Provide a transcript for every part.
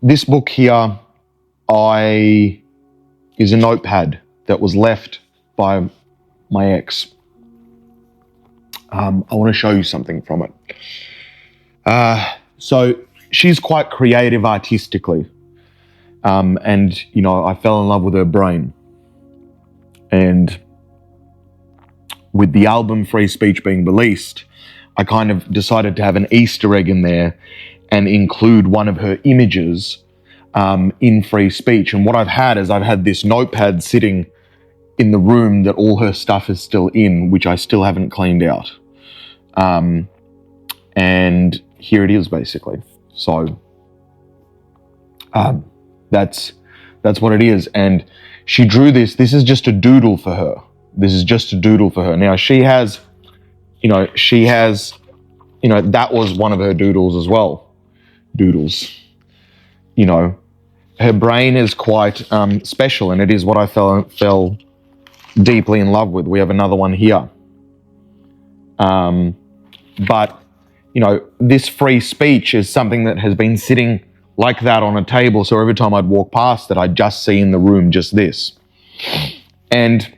this book here is a notepad that was left by my ex. I want to show you something from it. So she's quite creative artistically. And, you know, I fell in love with her brain. And with the album Free Speech being released, I kind of decided to have an Easter egg in there and include one of her images in Free Speech. And what I've had is I've had this notepad sitting in the room that all her stuff is still in, which I still haven't cleaned out. And here it is, basically. So that's what it is. And she drew this. This is just a doodle for her. This is just a doodle for her. Now she has, that was one of her doodles as well. Doodles. You know, her brain is quite special, and it is what I fell deeply in love with. We have another one here. But, you know, this free speech is something that has been sitting like that on a table. So every time I'd walk past it, I'd just see in the room just this. And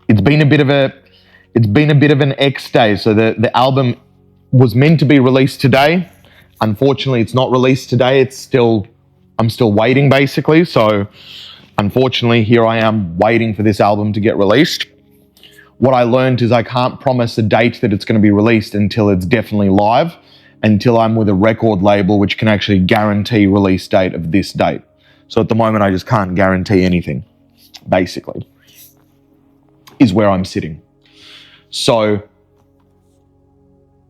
it's been a bit of an X day. So the album was meant to be released today. Unfortunately, it's not released today. I'm still waiting, basically. So unfortunately, here I am waiting for this album to get released. What I learned is I can't promise a date that it's going to be released until it's definitely live, until I'm with a record label which can actually guarantee release date of this date. So at the moment, I just can't guarantee anything, basically, is where I'm sitting. So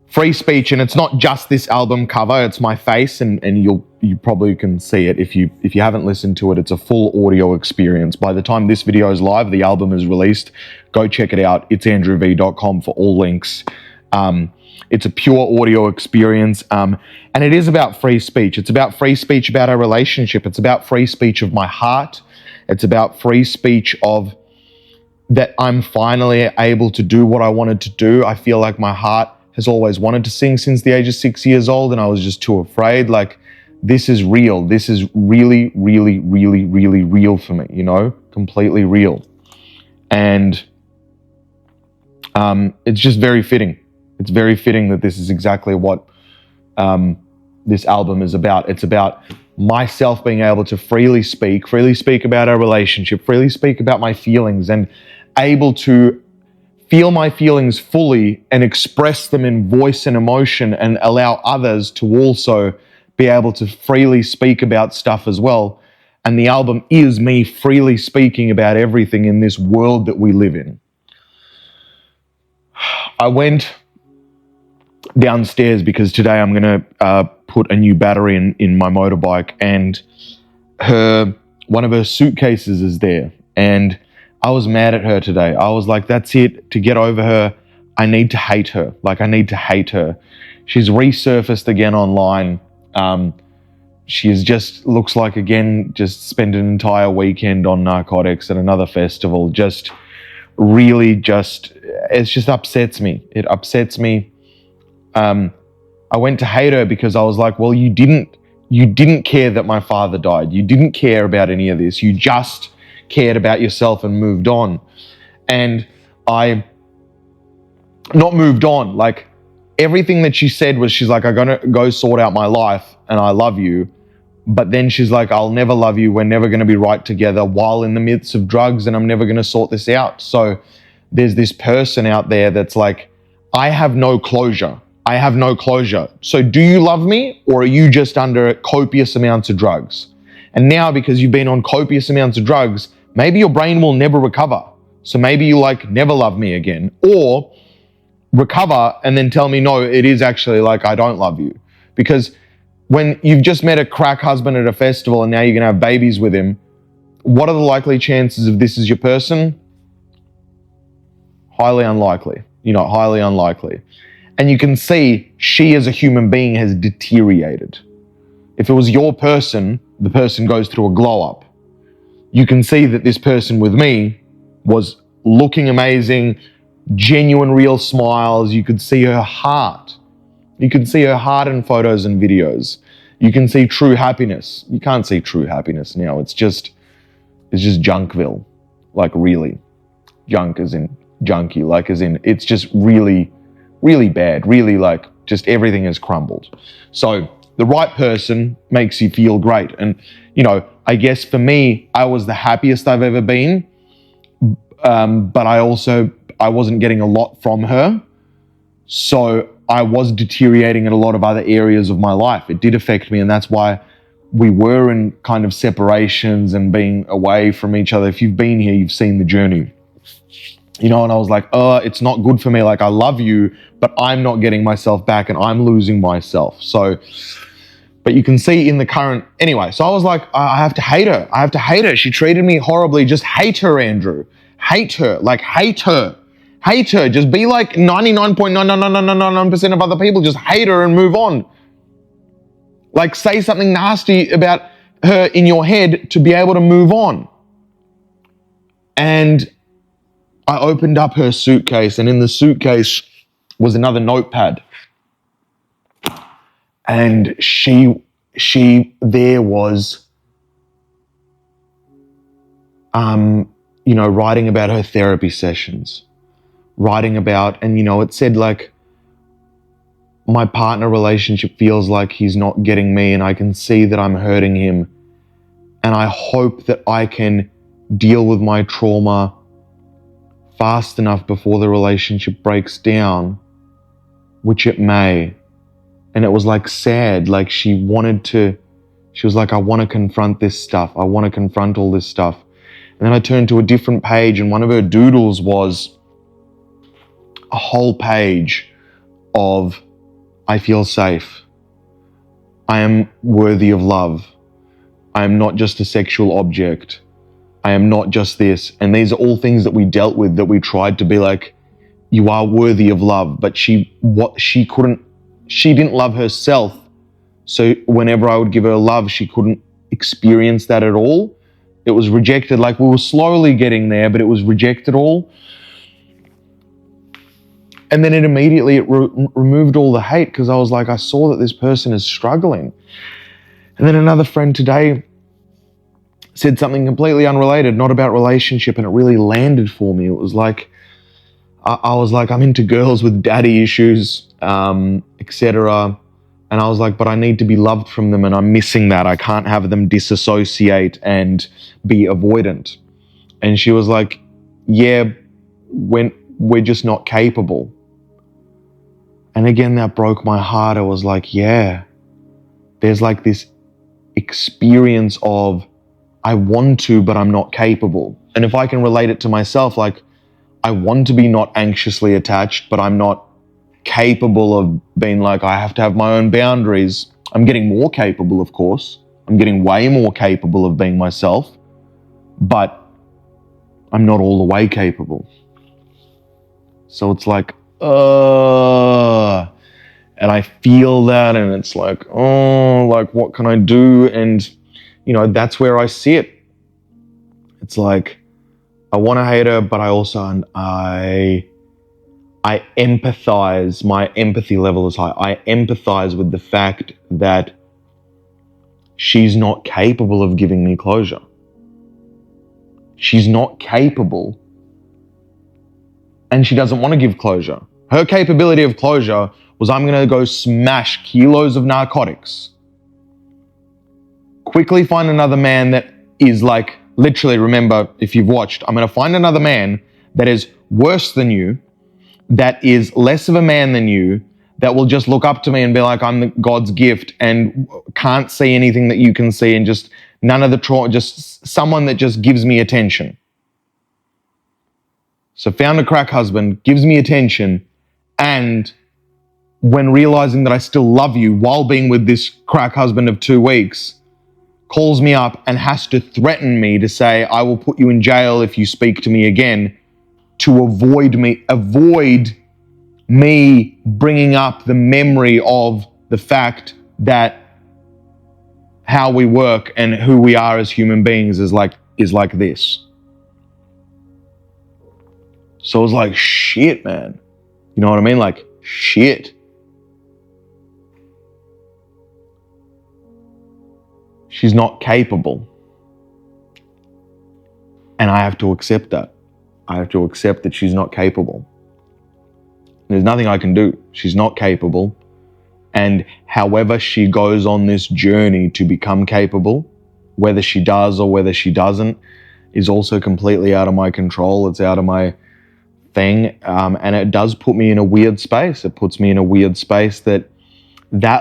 Free Speech, and it's not just this album cover, it's my face, and you probably can see it. If you haven't listened to it, it's a full audio experience. By the time this video is live, the album is released. Go check it out. It's andrewv.com for all links. It's a pure audio experience, and it is about free speech. It's about free speech about our relationship. It's about free speech of my heart. It's about free speech of that I'm finally able to do what I wanted to do. I feel like my heart has always wanted to sing since the age of 6 years old, and I was just too afraid. Like, this is real. This is really, really, really, really real for me, you know, completely real. And it's just very fitting. It's very fitting that this is exactly what this album is about. It's about myself being able to freely speak about our relationship, freely speak about my feelings, and able to feel my feelings fully and express them in voice and emotion, and allow others to also be able to freely speak about stuff as well. And the album is me freely speaking about everything in this world that we live in. I went downstairs because today I'm going to put a new battery in my motorbike, and one of her suitcases is there. And I was mad at her today. I was like, that's it. To get over her, I need to hate her. Like, I need to hate her. She's resurfaced again online. She's just, looks like, again, just spent an entire weekend on narcotics at another festival. Just really it just upsets me. It upsets me. I went to hate her because I was like, well, you didn't care that my father died. You didn't care about any of this. You just cared about yourself and moved on. And I not moved on, like, everything that she said was, she's like, I'm gonna go sort out my life and I love you. But then she's like, I'll never love you. We're never going to be right together while in the midst of drugs, and I'm never going to sort this out. So there's this person out there that's like, I have no closure. I have no closure. So do you love me, or are you just under copious amounts of drugs? And now, because you've been on copious amounts of drugs, maybe your brain will never recover. So maybe you never love me again, or recover and then tell me, no, it is actually like, I don't love you. Because when you've just met a crack husband at a festival and now you're going to have babies with him, what are the likely chances of this is your person? Highly unlikely, highly unlikely. And you can see she as a human being has deteriorated. If it was your person, the person goes through a glow up. You can see that this person with me was looking amazing, genuine, real smiles. You could see her heart. You could see her heart in photos and videos. You can see true happiness. You can't see true happiness now. It's just Junkville. Like, really. Junk as in junky, like as in it's just really, really bad. Really, like, just everything has crumbled. So the right person makes you feel great. And, you know, I guess for me, I was the happiest I've ever been. But I wasn't getting a lot from her. So I was deteriorating in a lot of other areas of my life. It did affect me, and that's why we were in kind of separations and being away from each other. If you've been here, you've seen the journey. You know, and I was like, oh, it's not good for me. Like, I love you, but I'm not getting myself back and I'm losing myself. So, but you can see in the current, anyway, so I was like, I have to hate her. I have to hate her. She treated me horribly. Just hate her, Andrew. Hate her. Like, hate her. Hate her. Just be like 99.99999% of other people. Just hate her and move on. Like, say something nasty about her in your head to be able to move on. And I opened up her suitcase, and in the suitcase was another notepad. And there was, you know, writing about her therapy sessions, writing about, and, you know, it said like, my partner relationship feels like he's not getting me, and I can see that I'm hurting him. And I hope that I can deal with my trauma fast enough before the relationship breaks down, which it may. And it was like sad, like she was like, I want to confront this stuff. I want to confront all this stuff. And then I turned to a different page, and one of her doodles was a whole page of, I feel safe. I am worthy of love. I am not just a sexual object. I am not just this. And these are all things that we dealt with, that we tried to be like, you are worthy of love. But she didn't love herself. So whenever I would give her love, she couldn't experience that at all. It was rejected. Like, we were slowly getting there, but it was rejected all. And then it immediately removed all the hate, because I was like, I saw that this person is struggling. And then another friend today said something completely unrelated, not about relationship, and it really landed for me. It was like, I was like, I'm into girls with daddy issues, etc. And I was like, but I need to be loved from them, and I'm missing that. I can't have them disassociate and be avoidant. And she was like, yeah, when we're just not capable. And again, that broke my heart. I was like, yeah, there's like this experience of, I want to, but I'm not capable. And if I can relate it to myself, like, I want to be not anxiously attached, but I'm not capable of being like, I have to have my own boundaries. I'm getting more capable, of course. I'm getting way more capable of being myself, but I'm not all the way capable. So it's like, and I feel that, and it's like, oh, like, what can I do? And, you know, that's where I see it. It's like, I want to hate her, but I also, I empathize. My empathy level is high. I empathize with the fact that she's not capable of giving me closure. She's not capable, and she doesn't want to give closure. Her capability of closure was, I'm going to go smash kilos of narcotics, quickly find another man that is like, literally, remember, if you've watched, I'm going to find another man that is worse than you, that is less of a man than you, that will just look up to me and be like, I'm God's gift, and can't see anything that you can see, and just none of the trauma, just someone that just gives me attention. So found a crack husband, gives me attention, and when realizing that I still love you while being with this crack husband of 2 weeks, calls me up and has to threaten me to say, I will put you in jail if you speak to me again, to avoid me bringing up the memory of the fact that how we work and who we are as human beings is like this. So it was like, shit, man. You know what I mean? Like, shit. she's not capable. And I have to accept that. I have to accept that she's not capable. There's nothing I can do. She's not capable. And however she goes on this journey to become capable, whether she does or whether she doesn't, is also completely out of my control. It's out of my thing. And it does put me in a weird space. It puts me in a weird space that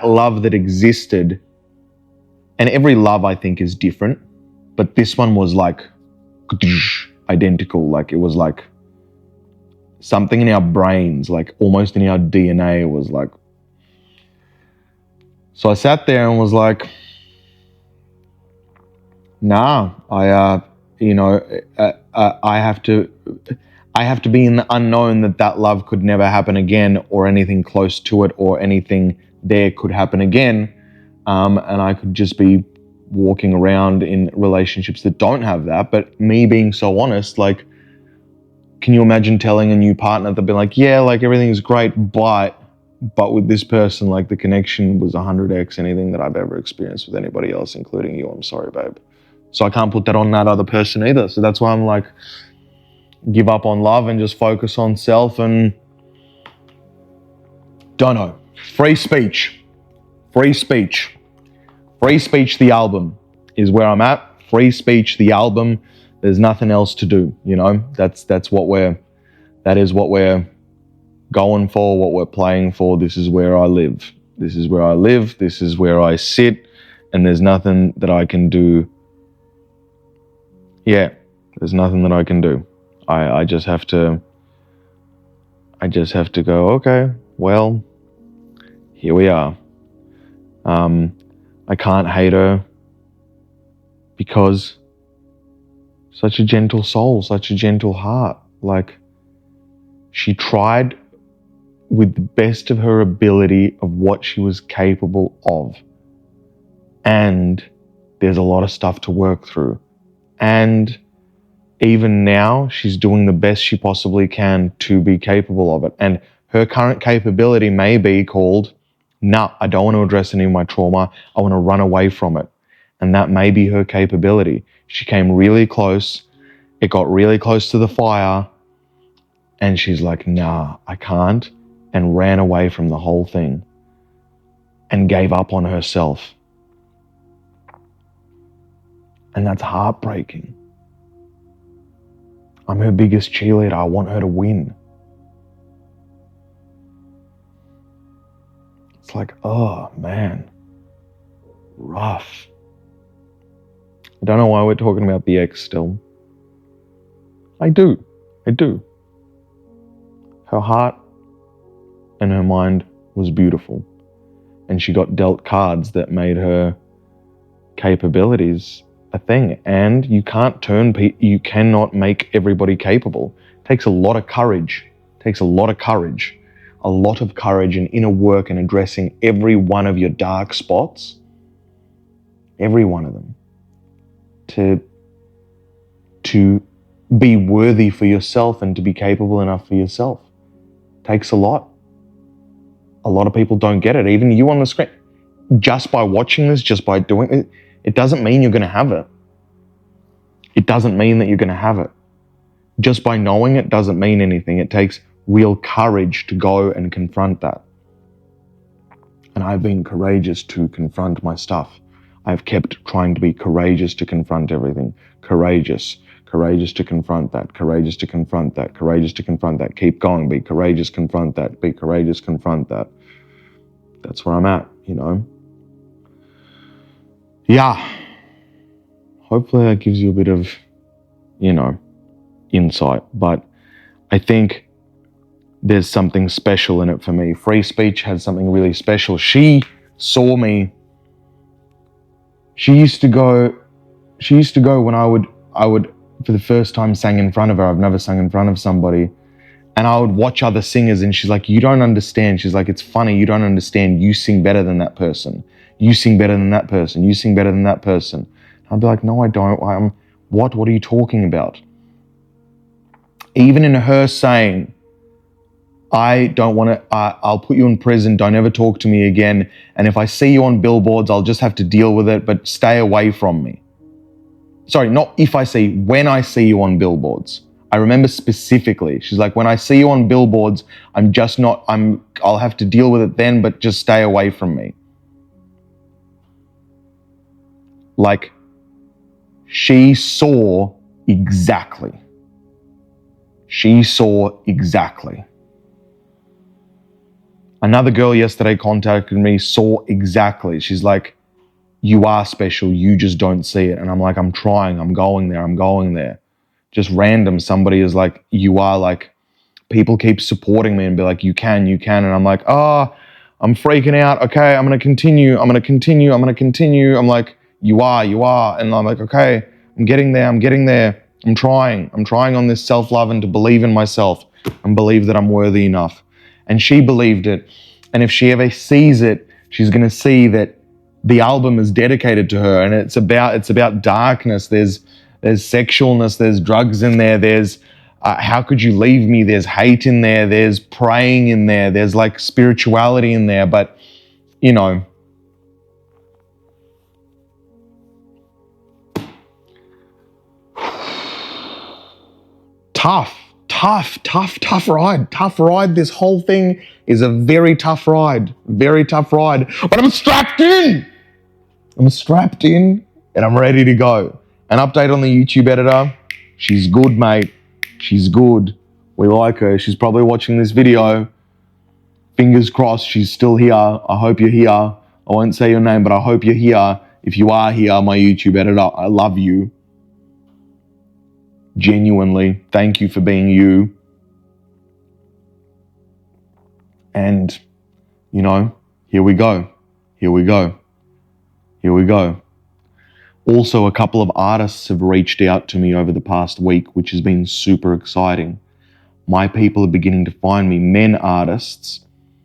love that existed, and every love I think is different, but this one was like identical. Like it was like something in our brains, like almost in our DNA was like. So I sat there and was like, nah, I have to be in the unknown that love could never happen again, or anything close to it, or anything there could happen again. And I could just be walking around in relationships that don't have that. But me being so honest, like, can you imagine telling a new partner that be like, yeah, like everything is great, but with this person, like the connection was 100x anything that I've ever experienced with anybody else, including you. I'm sorry, babe. So I can't put that on that other person either. So that's why I'm like, give up on love and just focus on self and don't know. Free speech. Free speech. Free speech, the album is where I'm at. Free speech, the album. There's nothing else to do, you know. That is what we're going for, what we're playing for. This is where I live. This is where I live. This is where I sit. And there's nothing that I can do. Yeah, there's nothing that I can do. I just have to go, okay, well, here we are. I can't hate her because such a gentle soul, such a gentle heart. Like, she tried with the best of her ability of what she was capable of. And there's a lot of stuff to work through. And even now, she's doing the best she possibly can to be capable of it. And her current capability may be called, nah, I don't want to address any of my trauma. I want to run away from it. And that may be her capability. She came really close. It got really close to the fire. And she's like, nah, I can't. And ran away from the whole thing. And gave up on herself. And that's heartbreaking. I'm her biggest cheerleader. I want her to win. It's like, oh man, rough. I don't know why we're talking about the ex still. I do. Her heart and her mind was beautiful. And she got dealt cards that made her capabilities a thing. And you can't you cannot make everybody capable. It takes a lot of courage. A lot of courage and inner work and addressing every one of your dark spots. Every one of them. To be worthy for yourself and to be capable enough for yourself. It takes a lot. A lot of people don't get it. Even you on the screen. Just by watching this, just by doing it, it doesn't mean you're going to have it. It doesn't mean that you're going to have it. Just by knowing it doesn't mean anything. It takes real courage to go and confront that. And I've been courageous to confront my stuff. I've kept trying to be courageous to confront everything. Courageous to confront that. Courageous to confront that. Courageous to confront that. Keep going. Be courageous, confront that. Be courageous, confront that. That's where I'm at, you know. Yeah. Hopefully that gives you a bit of, you know, insight. But I think there's something special in it for me. Free speech has something really special. She saw me. She used to go when I would, for the first time, sang in front of her. I've never sung in front of somebody. And I would watch other singers and she's like, you don't understand. She's like, it's funny, you don't understand. You sing better than that person. You sing better than that person. You sing better than that person. I'd be like, no, I don't. What are you talking about? Even in her saying, I don't want to, I'll put you in prison. Don't ever talk to me again. And if I see you on billboards, I'll just have to deal with it, but stay away from me. Sorry, not if I see, when I see you on billboards. I remember specifically, she's like, when I see you on billboards, I'll have to deal with it then, but just stay away from me. Like, she saw exactly. She saw exactly. Another girl yesterday contacted me, saw exactly. She's like, you are special, you just don't see it. And I'm like, I'm trying, I'm going there. Just random, somebody is like, you are, like, people keep supporting me and be like, you can. And I'm like, I'm freaking out. Okay, I'm going to continue. I'm like, you are. And I'm like, okay, I'm getting there. I'm trying on this self-love and to believe in myself and believe that I'm worthy enough. And she believed it. And if she ever sees it, she's going to see that the album is dedicated to her, and it's about darkness. There's sexualness, there's drugs in there, there's how could you leave me, there's hate in there, there's praying in there, there's like spirituality in there, but you know, tough ride. This whole thing is a very tough ride, but I'm strapped in and I'm ready to go. An update on the YouTube editor. She's good, mate. She's good. We like her. She's probably watching this video. Fingers crossed she's still here. I hope you're here. I won't say your name, but I hope you're here. If you are here, my YouTube editor, I love you. Genuinely, thank you for being you. And, you know, here we go. Also, a couple of artists have reached out to me over the past week, which has been super exciting. My people are beginning to find me, men artists,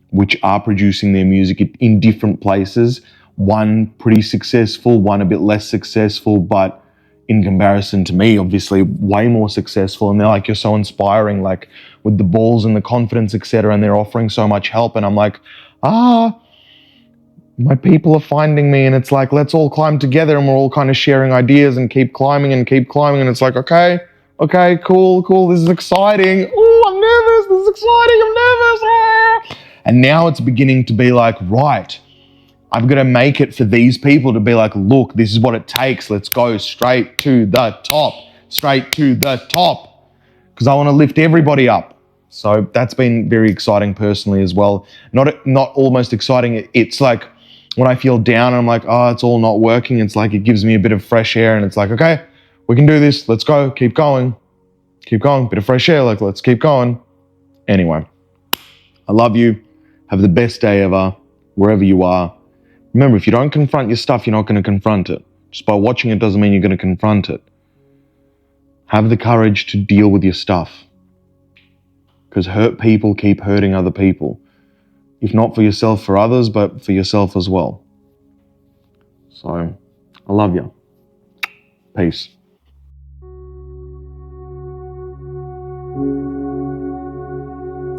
which are producing their music in different places. One pretty successful, one a bit less successful, but in comparison to me, obviously way more successful. And they're like, you're so inspiring, like with the balls and the confidence, etc. And they're offering so much help. And I'm like, my people are finding me, and it's like, let's all climb together, and we're all kind of sharing ideas and keep climbing. And it's like, okay, cool. This is exciting. Oh, I'm nervous. This is exciting. I'm nervous. And now it's beginning to be like, right, I've got to make it for these people to be like, look, this is what it takes. Let's go straight to the top. Because I want to lift everybody up. So that's been very exciting personally as well. Not almost exciting. It's like when I feel down and I'm like, it's all not working. It's like it gives me a bit of fresh air, and it's like, okay, we can do this. Let's go. Keep going. Bit of fresh air. Like, let's keep going. Anyway, I love you. Have the best day ever, wherever you are. Remember, if you don't confront your stuff, you're not going to confront it. Just by watching it doesn't mean you're going to confront it. Have the courage to deal with your stuff. Because hurt people keep hurting other people. If not for yourself, for others, but for yourself as well. So, I love you. Peace.